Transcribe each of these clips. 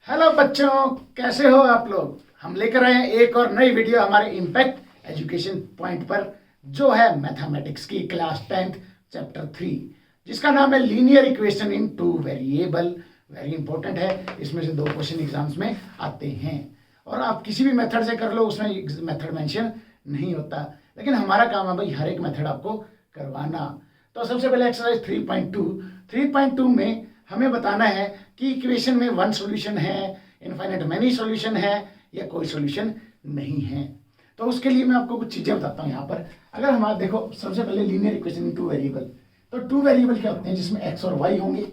Hello बच्चों, कैसे हो आप लोग। हम लेकर आए हैं एक और नई वीडियो हमारे इम्पैक्ट एजुकेशन पॉइंट पर, जो है मैथमेटिक्स की क्लास 10th चैप्टर 3, जिसका नाम है linear equation in two variable. Very important है, इसमें से 2 क्वेश्चन एग्जाम्स में आते हैं और आप किसी भी मेथड से कर लो, उसमें मेथड मेंशन नहीं होता, लेकिन हमारा काम है भाई हर एक मेथड आपको करवाना। तो सबसे पहले एक्सरसाइज 3.2 में हमें बताना है कि इक्वेशन में 1 सॉल्यूशन है, इनफाइनाइट मैनी सॉल्यूशन है, या कोई सॉल्यूशन नहीं है। तो उसके लिए मैं आपको कुछ चीजें बताता हूं। यहाँ पर अगर हमारा देखो, सबसे पहले लीनियर इक्वेशन इन 2 वेरिएबल। तो 2 वेरिएबल क्या होते हैं, जिसमें एक्स और वाई होंगे,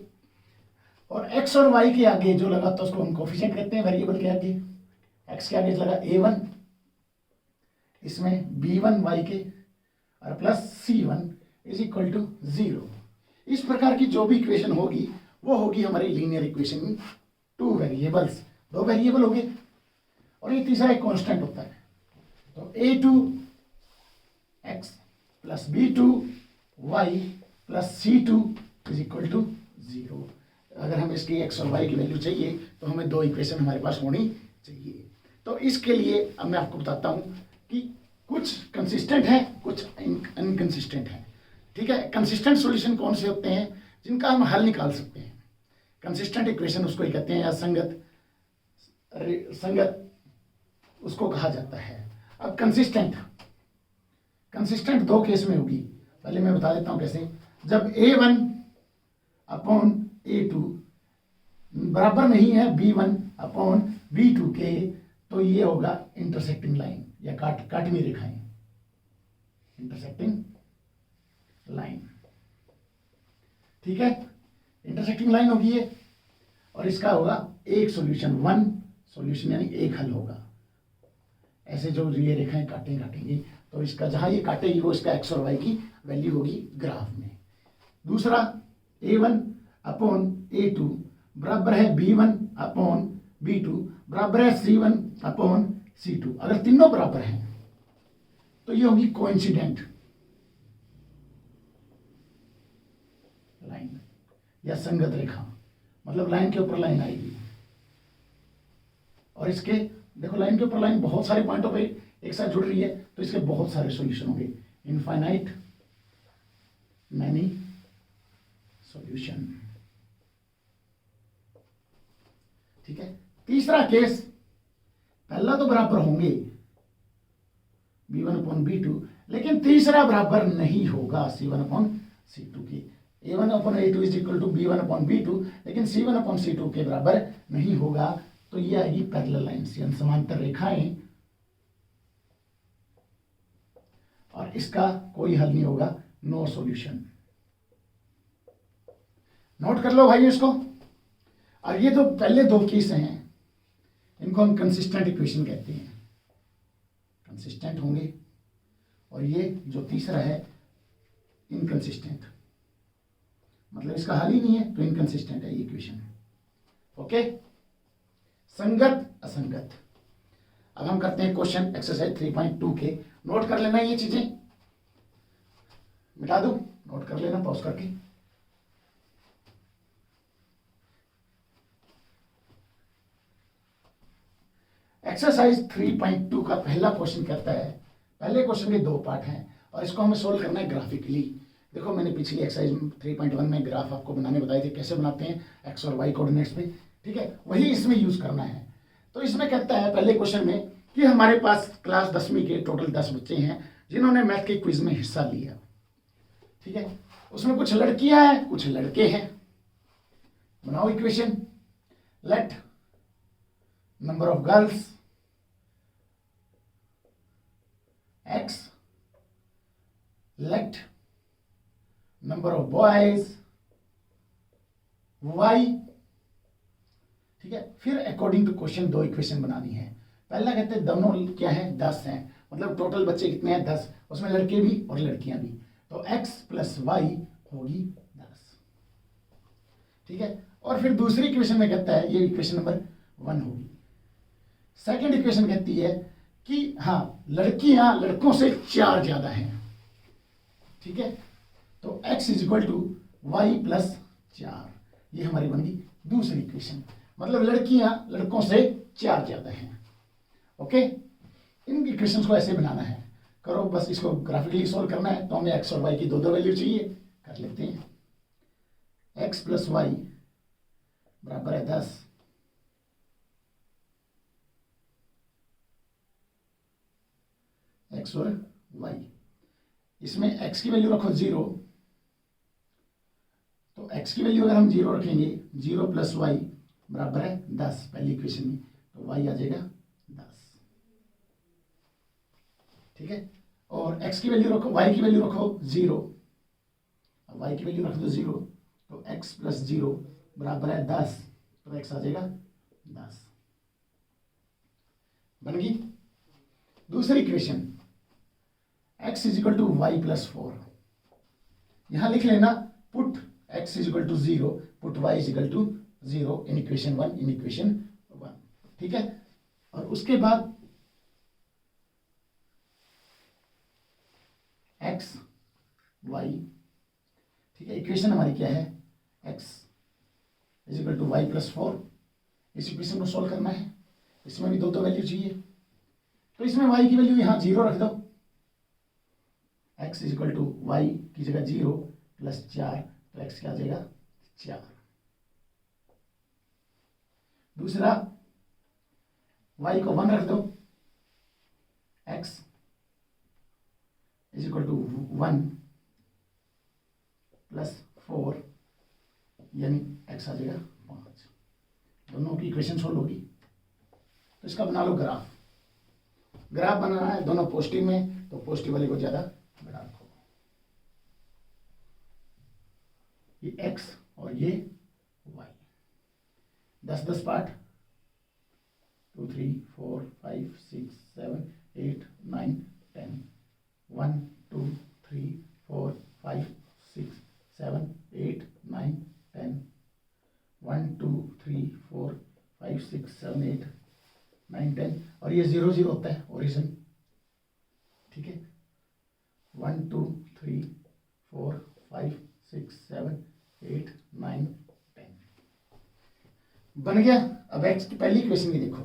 और एक्स और वाई के आगे जो लगा तो उसको हम कोफिशिएंट कहते हैं। वेरिएबल के आगे एक्स के आगे लगा a1, इसमें b1 वाई के और plus c1 is equal to 0। इस प्रकार की जो भी इक्वेशन होगी वो होगी हमारी linear equation in 2 variables. 2 variable हो गए और ये तीसरा एक कांस्टेंट होता है। तो a2 x plus b2 y plus c2 is equal to 0। अगर हमें इसकी x और y की वैल्यू चाहिए तो हमें 2 इक्वेशन हमारे पास होनी चाहिए। तो इसके लिए अब मैं आपको बताता हूं कि कुछ कंसिस्टेंट है, कुछ इनकंसिस्टेंट है। ठीक है, कंसिस्टेंट सॉल्यूशन कौन से होते हैं, जिनका हम हल निकाल सकते हैं। कंसिस्टेंट इक्वेशन उसको ही कहते हैं, या संगत उसको कहा जाता है। अब कंसिस्टेंट 2 केस में होगी। पहले मैं बता देता हूं कैसे। जब a1 अपॉन a2 बराबर नहीं है b1 अपॉन b2 के, तो ये होगा इंटरसेक्टिंग लाइन, या काटवीं रेखाएं, इंटरसेक्टिंग लाइन। ठीक है, इंटरसेक्टिंग लाइन होगी ये, और इसका होगा एक सॉल्यूशन, 1 सॉल्यूशन, यानी एक हल होगा। ऐसे जो ये रेखाएं काटेंगी तो इसका जहां ये काटेगी वो इसका एक्स और वाई की वैल्यू होगी ग्राफ में। दूसरा a1 अपॉन a2 बराबर है b1 अपॉन b2 बराबर है c1 अपॉन c2। अगर तीनों बराबर हैं तो ये होगी कोइंसिडेंट लाइन, या संगत रेखा, मतलब लाइन के ऊपर लाइन आएगी। और इसके देखो, लाइन के ऊपर लाइन बहुत सारे पॉइंटों पे एक साथ जुड़ रही है, तो इसके बहुत सारे सॉल्यूशन होंगे, इनफाइनाइट मैनी सॉल्यूशन। ठीक है, तीसरा केस, पहला तो बराबर होंगे b1 अपॉन b2, लेकिन तीसरा बराबर नहीं होगा c1 अपॉन c2 के। a1 upon a2 is equal to b1 upon b2, लेकिन c1 अपॉन c2 के बराबर नहीं होगा। तो ये आएगी पैरेलल लाइंस, यानी समांतर रेखाएं, और इसका कोई हल नहीं होगा, नो सॉल्यूशन। नोट कर लो भाई इसको। और ये जो पहले 2 केस हैं इनको हम कंसिस्टेंट इक्वेशन कहते हैं, कंसिस्टेंट होंगे। और ये जो तीसरा है इनकंसिस्टेंट, मतलब इसका हल ही नहीं है, तो इनकंसिस्टेंट है ये इक्वेशन। ओके, संगत असंगत। अब हम करते हैं क्वेश्चन एक्सरसाइज 3.2 के। नोट कर लेना, ये चीजें मिटा दो, नोट कर लेना पॉज करके। एक्सरसाइज 3.2 का पहला क्वेश्चन कहता है, पहले क्वेश्चन के 2 पार्ट हैं और इसको हमें सोल्व करना है ग्राफिकली। देखो, मैंने पिछली एक्सरसाइज 3.1 में ग्राफ आपको बनाने बताए थे, कैसे बनाते हैं एक्स और वाई कोऑर्डिनेट्स में। ठीक है, वही इसमें यूज करना है। तो इसमें कहता है पहले क्वेश्चन में कि हमारे पास क्लास 10वीं के टोटल 10 बच्चे हैं जिन्होंने मैथ के क्विज में हिस्सा लिया। ठीक है, उसमें कुछ लड़कियां हैं, कुछ लड़के हैं। बनाओ equation. Let number of girls x, let number of boys y। ठीक है, फिर अकॉर्डिंग टू क्वेश्चन 2 इक्वेशन बनानी है। पहला कहते हैं दोनों क्या है, 10 हैं, मतलब टोटल बच्चे कितने हैं, 10, उसमें लड़के भी और लड़कियां भी। तो x प्लस वाई होगी 10। ठीक है, और फिर दूसरी इक्वेशन में कहता है, ये इक्वेशन नंबर 1 होगी। सेकेंड इक्वेशन कहती है कि हाँ, लड़कियां लड़कों से 4 ज्यादा हैं। ठीक है, तो x is equal to y plus 4, ये हमारी बन गई दूसरी इक्वेशन। मतलब लड़कियां लड़कों से 4 ज्यादा हैं। ओके, इन इक्वेशंस को ऐसे बनाना है, करो बस। इसको ग्राफिकली सॉल्व करना है तो हमें एक्स और वाई की दो वैल्यू चाहिए, कर लेते हैं। एक्स प्लस वाई बराबर है 10, एक्स और वाई। इसमें एक्स की वैल्यू रखो 0, तो एक्स की वैल्यू अगर हम 0 रखेंगे, 0 प्लस वाई बराबर है 10 पहली इक्वेशन में, तो वाई आ जाएगा 10। ठीक है, और एक्स की वैल्यू रखो, वाई की वैल्यू रखो 0, वाई की वैल्यू रख दो 0, तो एक्स प्लस 0 बराबर है 10, तो एक्स आ जाएगा 10। बन गई दूसरी equation, x is equal to y plus 4। यहां लिख लेना put x is equal to 0, put y is equal to 0 in equation 1, in equation 1। ठीक है, और उसके बाद x y, ठीक है, इक्वेशन हमारी क्या है, x is equal to y plus 4। इस इक्वेशन को सोल्व करना है, इसमें भी दो वैल्यू चाहिए, तो इसमें y की वैल्यू यहां 0 रख दो, x is equal to y की जगह 0 प्लस 4, तो x क्या आ जाएगा 4। दूसरा y को 1 रख दो, x is equal to 1 plus 4, यानी x आ जाएगा 5। दोनों की इक्वेशन सोल्व होगी, तो इसका बना लो ग्राफ। ग्राफ बनाना है दोनों पॉजिटिव में, तो पॉजिटिव वाले को ज्यादा बड़ा रखो, ये x और ये y, 10-10 पार्ट, 2 3 4 5 6 7 8 9 10, 1 2 3 4 5 6 7 8 9 10, 1 2 3 4 5 6 7 8 9 10, और ये 0 0 होता है ओरिजिन। ठीक है, 1 2 3 4 5 6 7 8 9 10 बन गया। अब x की पहली इक्वेशन की देखो,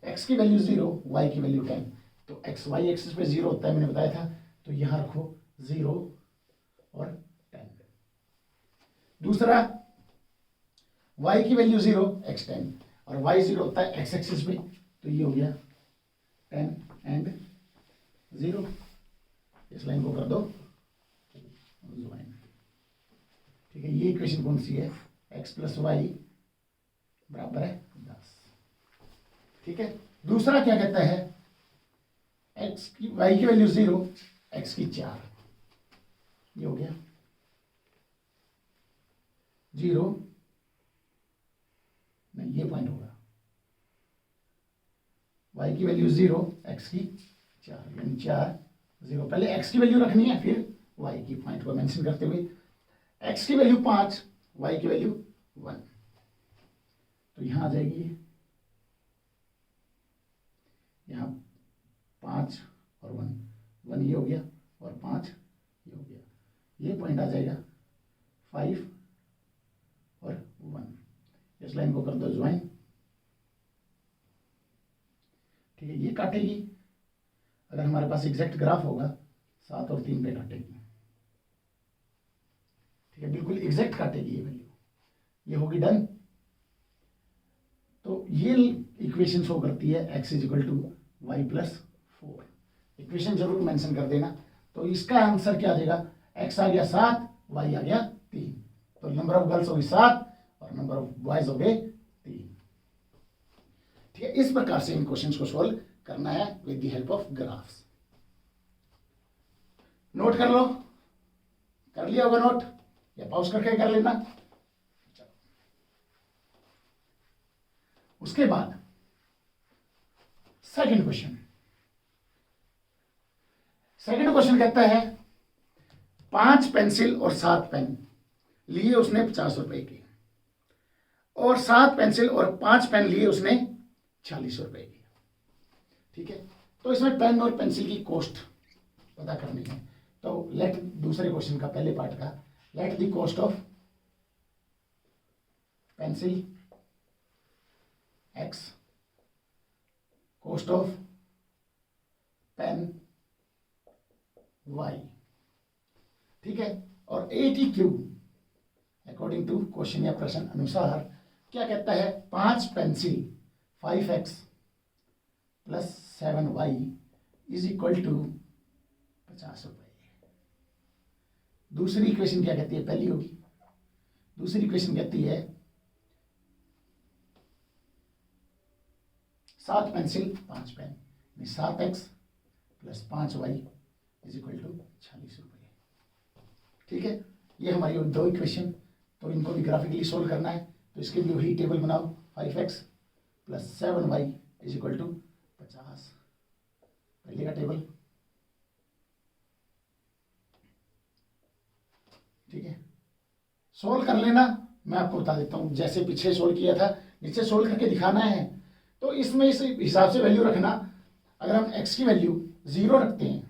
x की वैल्यू 0, y की वैल्यू 10, तो x y एक्सिस पे 0 होता है, मैंने बताया था, तो यहां रखो 0 और 10। दूसरा y की वैल्यू 0, x 10, और y 0 होता है x एक्सिस पे, तो ये हो गया 10 एंड 0। इस लाइन को कर दो ज्वाइन। ठीक है, ये इक्वेशन कौन सी है, x प्लस वाई बराबर है 10। ठीक है, दूसरा क्या कहता है, x की y की वैल्यू 0, x की 4, ये हो गया 0, नहीं ये पॉइंट होगा, y की वैल्यू 0, x की 4, यानी 4 0। पहले x की वैल्यू रखनी है, फिर y की, पॉइंट को मेंशन करते हुए। x की वैल्यू 5, y की वैल्यू 1, तो यहां आ जाएगी, यहां 5 और 1 ये हो गया, और 5 ये हो गया, ये पॉइंट आ जाएगा 5 और 1। इस लाइन को कर दो ज्वाइन। ठीक है, ये काटेगी, अगर हमारे पास एग्जैक्ट ग्राफ होगा 7 और 3 पे काटेगी। ठीक है, बिल्कुल एग्जैक्ट काटेगी ये वैल्यू, ये होगी डन। तो ये इक्वेशन शो करती है x is equal to y plus 4। Equation जरूर मेंशन कर देना। तो इसका आंसर क्या आ जाएगा, x आ गया 7, y आ गया 3, तो नंबर ऑफ गर्ल्स होगी 7 और नंबर ऑफ बॉयज हो गए 3। ठीक है, इस प्रकार से इन क्वेश्चंस को सॉल्व करना है with the help of graphs. Note कर लो, कर लिया होगा नोट, या पॉज करके कर लेना। चलो, उसके बाद सेकंड क्वेश्चन। सेकंड क्वेश्चन कहता है 5 पेंसिल और 7 पेन लिए उसने 50 रुपए के, और 7 पेंसिल और 5 पेन लिए उसने 40 रुपए की। ठीक है, तो इसमें पेन और पेंसिल की कॉस्ट पता करनी है। तो लेट दूसरे क्वेश्चन का, पहले पार्ट का, let the cost of pencil cost of pen y, ठीक है। और 80 क्यूब अकॉर्डिंग टू क्वेश्चन या प्रश्न अनुसार क्या कहता है, 5 pencil 5x plus 7y is equal to 50 रुपये। दूसरी इक्वेशन क्या कहती है, पहली होगी। दूसरी इक्वेशन कहती है 7 pencil 5 pen, 7x plus 5y is equal to 40 रुपये, ठीक है। ये हमारी दो इक्वेशन, तो इनको भी ग्राफिकली सोल्व करना है, तो इसके लिए वही टेबल बनाओ, 5x plus 7y is equal to 50, पहले का टेबल, ठीक है। सोल्व कर लेना, मैं आपको बता देता हूं, जैसे पीछे सोल्व किया था नीचे सोल्व करके दिखाना है। तो इसमें इस हिसाब से वैल्यू रखना, अगर हम x की वैल्यू 0 रखते हैं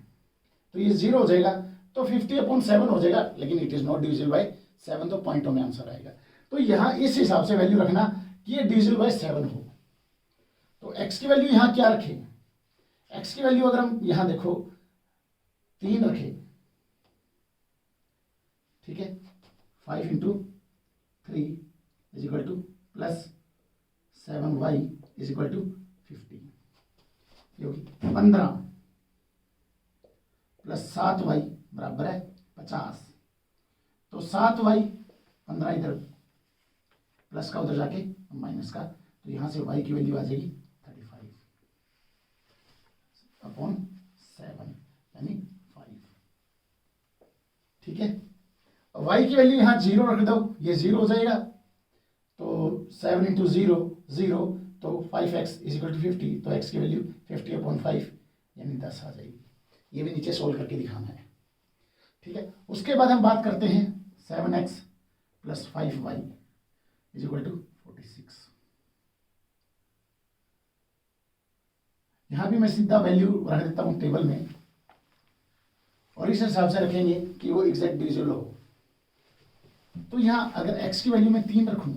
तो ये 0 हो जाएगा, तो 50/7 हो जाएगा, लेकिन it is not divisible by 7, तो पॉइंटों में आंसर आएगा। तो यहां इस हिसाब से वैल्यू रखना कि ये डिविजिबल बाय 7 हो। तो x की वैल्यू यहां क्या रखे, x की वैल्यू अगर हम यहां देखो 3 रखे, ठीक है, 5 × 3 is equal to plus 7y is equal to 50, ये होगी 15 प्लस 7y बराबर है 50, तो 7y 15 इधर प्लस का उधर जाके माइनस का, तो यहां से y की वैल्यू आ जाएगी 35/7 यानी 5, ठीक है। y की वैल्यू यहां 0 रख दो, ये 0 हो जाएगा, तो 7 × 0 0, तो 5x इज इक्वल टू 50, तो x की वैल्यू 50/5 यानी 10 आ जाएगी। ये भी नीचे सोल्व करके दिखाना है, ठीक है। उसके बाद हम बात करते हैं 7x plus 5y is equal to 46। यहां भी मैं सीधा वैल्यू रख देता हूं टेबल में, और इस हिसाब से रखेंगे कि वो एग्जैक्ट डिविजिबल हो। तो यहां अगर x की वैल्यू में 3 रखूं,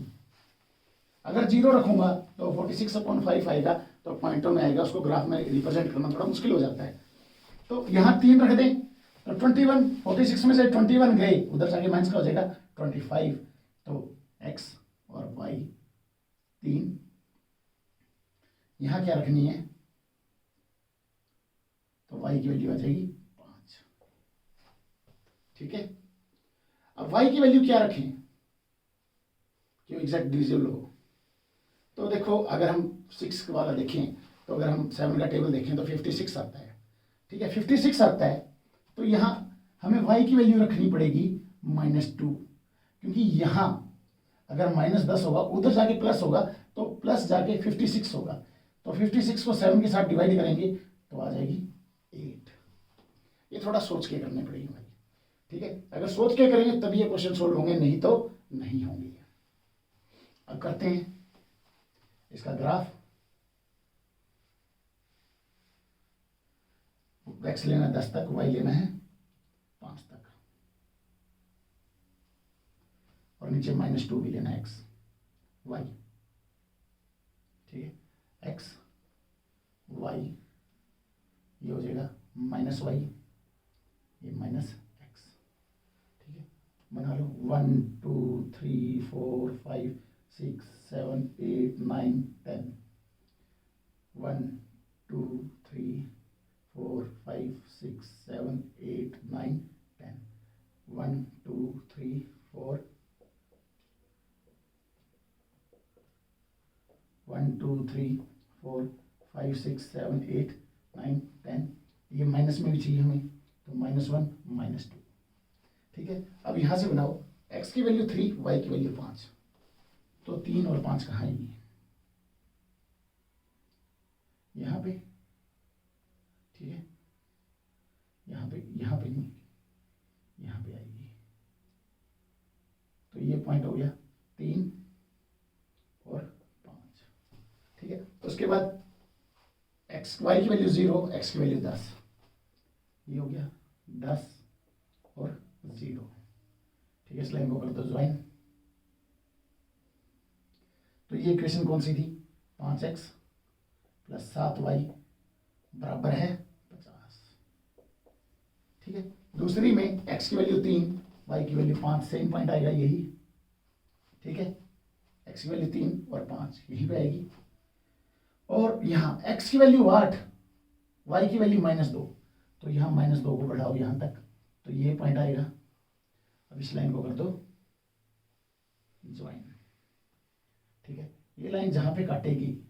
अगर 0 रखूंगा तो 46/5 आएगा, तो पॉइंटों में आएगा, उसको ग्राफ में रिप्रेजेंट करना थोड़ा मुश्किल हो जाता है। तो यहां 3 रख दें, तो 21, 46 में से 21 गए, उधर जाके माइनस का हो जाएगा 25, तो x और y 3, यहां क्या रखनी है, तो y की वैल्यू आ जाएगी 5, ठीक है। अब y की वैल्यू क्या रखें कि एग्जैक्ट डिविजिबल हो, तो देखो अगर हम 6 वाला देखें, तो अगर हम 7 का टेबल देखें तो 56 आता है, ठीक है, 56 आता है, तो यहां हमें y की वैल्यू रखनी पड़ेगी -2, क्योंकि यहां अगर -10 होगा, उधर जाके प्लस होगा, तो प्लस जाके 56 होगा, तो 56 को 7 के साथ डिवाइड करेंगे तो आ जाएगी 8। ये थोड़ा सोच के करने पड़ेगी भाई, ठीक है। अगर सोच के करेंगे तभी ये क्वेश्चन सोल्व होंगे, नहीं तो नहीं होंगे। अब करते हैं इसका ग्राफ। x लेना 10 तक, y लेना है 5 तक, और नीचे -2 भी लेना है x y, ठीक है। x y ये हो जाएगा -y, ये -x, ठीक है। बना लो 1 2 3 4 5 6 7 8 9 10, 1 2 3 4 5 6 7 8 9 10, 1 2 3 4 1 2 3 4 5 6 7 8 9 10, ये माइनस में भी चाहिए हमें, तो -1 -2, ठीक है। अब यहां से बनाओ, x की वैल्यू 3, y की वैल्यू 5, तो 3 और 5 कहाँ आएंगी, यहां पे, ठीक है, यहाँ पे नहीं, यहाँ पे आएगी, तो ये पॉइंट हो गया 3 और 5, ठीक है। तो उसके बाद y की वैल्यू 0, x की वैल्यू 10, ये हो गया 10 और 0, ठीक है। इस लाइन को कर दो ज्वाइन, तो ये इक्वेशन कौन सी थी, 5x प्लस 7y बराबर है 50। ठीक है, दूसरी में x की वैल्यू 3, y की वैल्यू 5, सेम पॉइंट आएगा यही। ठीक है, x की वैल्यू 3 और 5 यहीं पे आएगी। और यहाँ x की वैल्यू 8, y की वैल्यू -2, तो यहाँ -2 को बढ़ाओ यहाँ तक, तो ये पॉइंट आएगा। अब इस लाइन को कर दो ज्वाइन। ठीक है, ये लाइन जहां पे काटेगी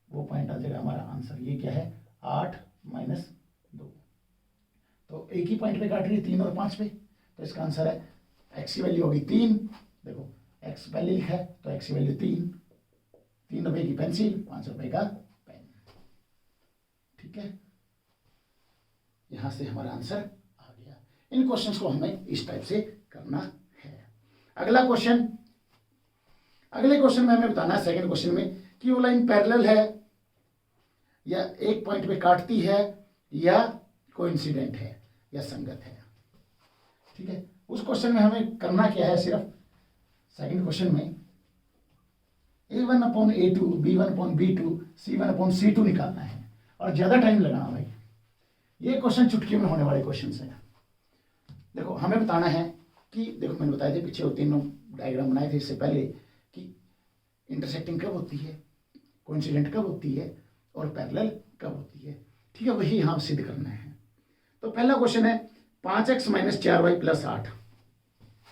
वो पॉइंट आ जाएगा हमारा आंसर। ये क्या है, 8 - 2, तो एक ही पॉइंट पे काट रही है 3 और 5 पे, तो इसका आंसर है x की वैल्यू होगी 3। देखो x पहले लिखा है तो x की वैल्यू 3, 3 रुपए की पेंसिल, 5 रुपए का पेन। ठीक है, यहां से हमारा आंसर आ गया। इन क्वेश्चंस को हमें इस टाइप से करना है। अगला क्वेश्चन, अगले क्वेश्चन में हमें बताना है, सेकंड क्वेश्चन में, कि वो लाइन पैरेलल है या एक पॉइंट पे काटती है या कोइंसिडेंट है या संगत है। ठीक है, उस क्वेश्चन में हमें करना क्या है, सिर्फ सेकंड क्वेश्चन में a1/a2, b1/b2, c1/c2 निकालना है और ज्यादा टाइम लगाना भाई। ये क्वेश्चन चुटकियों में होने वाले क्वेश्चन है। देखो हमें बताना है कि, देखो मैंने बताया था पीछे वो तीनों डायग्राम बनाए थे इससे पहले, कि इंटरसेक्टिंग कब होती है, कोइंसिडेंट कब होती है और पैरेलल कब होती है। ठीक है, वही यहाँ सिद्ध करना है। तो पहला क्वेश्चन है 5x - 4y + 8।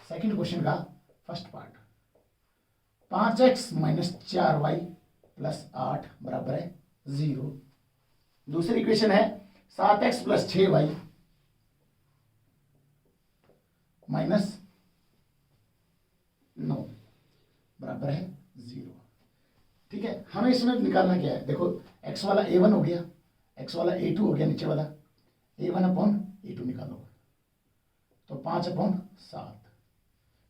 सेकंड क्वेश्चन का फर्स्ट पार्ट, 5x - 4y + 8 बराबर है 0। दूसरी इक्वेशन है 7x + 6y - 9 बराबर है 0। ठीक है, हमें इसमें निकालना क्या है, देखो x वाला a1 हो गया, x वाला a2 हो गया, नीचे वाला a1/a2 निकालो, तो 5/7।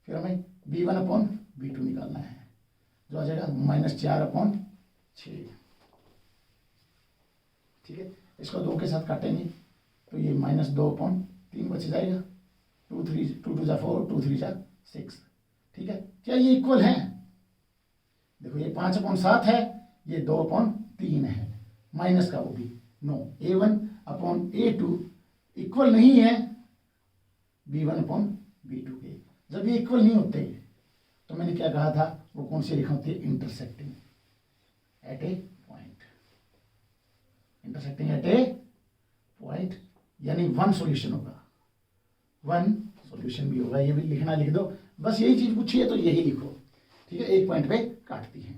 फिर हमें b1/b2 निकालना है, जो आ जाएगा -4/6। ठीक है, इसको 2 के साथ काटेंगे तो ये -2/3 बच जाएगा, 2 2 जा 4, 2 3 जा 6। ठीक है, क्या ये इक्वल है, देखो ये 5/7 है, ये 2/3 है, माइनस का वो भी नो, a1/a2 इक्वल नहीं है b1/b2 के। जब ये इक्वल नहीं होते तो मैंने क्या कहा था, वो कौन सी रेखा होती है, intersecting at A point, intersecting at A point, यानी वन सॉल्यूशन होगा, वन सॉल्यूशन भी होगा। ये भी लिखना लिख दो, बस यही चीज पूछी है तो यही लिखो। ठीक है, एक पॉइंट पे काटती है,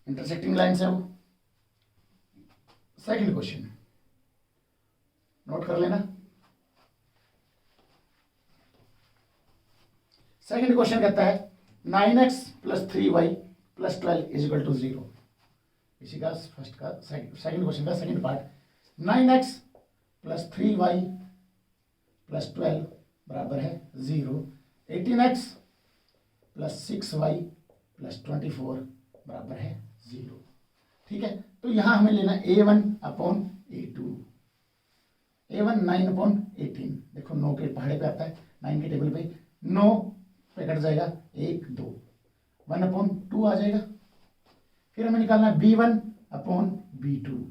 इंटरसेक्टिंग लाइंस है वो। सेकंड क्वेश्चन नोट कर लेना। सेकंड क्वेश्चन कहता है 9x + 3y + 12 = 0। इसी का फर्स्ट का सेकंड क्वेश्चन का सेकंड पार्ट, 9x + 3y + 12 बराबर है 0। 18x + 6y + 24 बराबर है 0। ठीक है, तो यहां हमें लेना a1/a2, a1 9/18। देखो 9 के पहाड़े पे आता है, 9 के टेबल पे 9 पे कट जाएगा 1 2, 1/2 आ जाएगा। फिर हमें निकालना है b1/b2,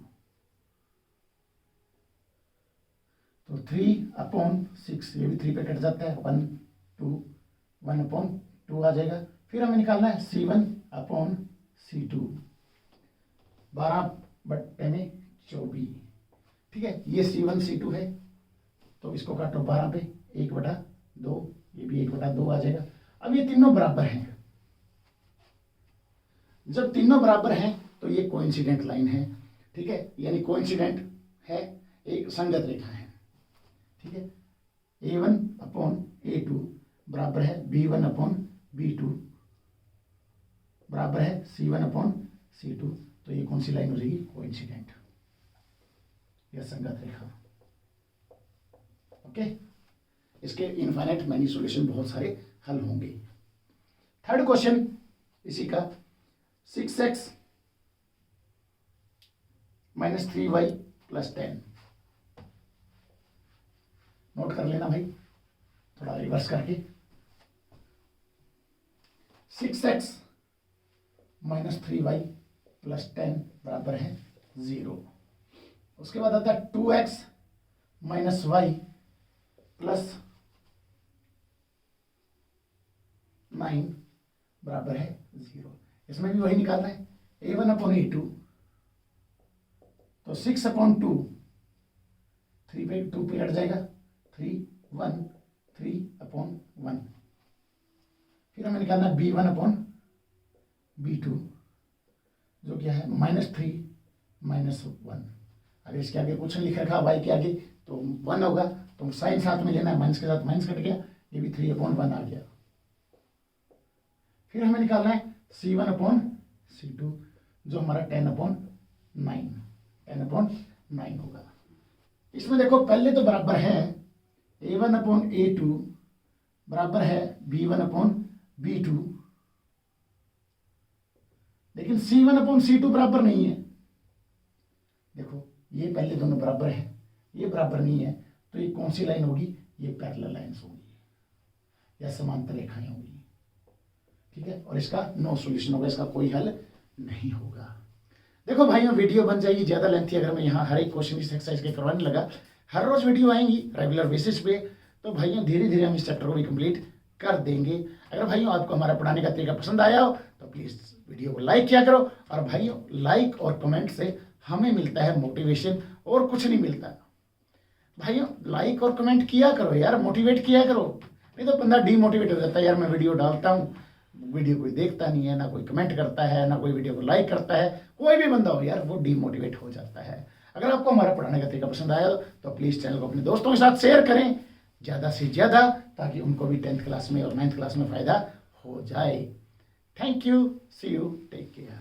तो 3/6, ये भी 3 पे कट जाता है, 1 2, 1/2 आ जाएगा। फिर हमें निकालना है c1/c2, 12/24। ठीक है, ये c1 c2 है, तो इसको काटो 12 पे, 1/2, ये भी 1/2 आ जाएगा। अब ये तीनों बराबर हैं, जब तीनों बराबर हैं तो ये कोइंसिडेंट लाइन है। ठीक है, यानी कोइंसिडेंट है, एक संगत रेखा है। ठीक है, a1/a2 बराबर है b1/b2 बराबर है c1/c2, तो ये कौन सी लाइन हो जाएगी, कोइंसिडेंट या संगत रेखा। ओके, इसके इनफाइनाइट मैनी सॉल्यूशन बहुत सारे हल होंगे। थर्ड क्वेश्चन इसी का, 6x - 3y + 10। नोट कर लेना भाई, थोड़ा रिवर्स करके, 6x - 3y प्लस 10 बराबर है 0। उसके बाद आता है 2x माइनस वाई प्लस 9 बराबर है 0। इसमें भी वही निकालना है, a1 अपॉन a2, तो 6 अपॉन 2, 3/2 पे हट जाएगा, 3 1 3 अपॉन 1। फिर हमें निकालना है b1 अपॉन b2, जो क्या है -3 -1। अगर इसके आगे कुछ नहीं लिख रखा y के आगे तो 1 होगा, तो साइन साथ में लेना है, माइनस के साथ माइनस कट गया, ये भी 3 अपॉन 1 आ गया। फिर हमें निकालना है c1 अपॉन c2, जो हमारा 10 अपॉन 9 होगा। इसमें देखो पहले तो बराबर है a1 अपॉन a2 बराबर है b1 अपॉन b2, लेकिन c1 अपॉन c2 बराबर नहीं है। देखो ये पहले दोनों बराबर है, ये बराबर नहीं है, तो ये कौन सी लाइन होगी? ये पैरेलल लाइंस होगी या समांतर रेखाएं होगी, ठीक है। और इसका नो सॉल्यूशन होगा, इसका कोई हल नहीं होगा। देखो भाइयों, वीडियो बन जाएगी ज़्यादा लेंथी अगर मैं यहाँ हर एक क्वेश्चन इस एक्सरसाइज के करवाने लगा। हर रोज वीडियो आएंगी रेगुलर बेसिस पे, तो भाइयों धीरे धीरे हम इस चैप्टर को भी कंप्लीट कर देंगे। अगर भाइयों आपको हमारा पढ़ाने का तरीका पसंद आया हो तो प्लीज़ वीडियो को लाइक किया करो। और भाइयों लाइक और कमेंट से हमें मिलता है मोटिवेशन, और कुछ नहीं मिलता। भाइयों लाइक और कमेंट किया करो यार, मोटिवेट किया करो, नहीं तो बंदा डीमोटिवेट हो जाता है। यार मैं वीडियो डालता हूँ, वीडियो कोई देखता नहीं है, ना कोई कमेंट करता है, ना कोई वीडियो को लाइक करता है। कोई भी बंदा हो यार, वो डीमोटिवेट हो जाता है। अगर आपको हमारा पढ़ाने का तरीका पसंद आया तो प्लीज़ चैनल को अपने दोस्तों के साथ शेयर करें ज़्यादा से ज़्यादा, ताकि उनको भी 10th क्लास में और 9th क्लास में फ़ायदा हो जाए। Thank you, see you, take care.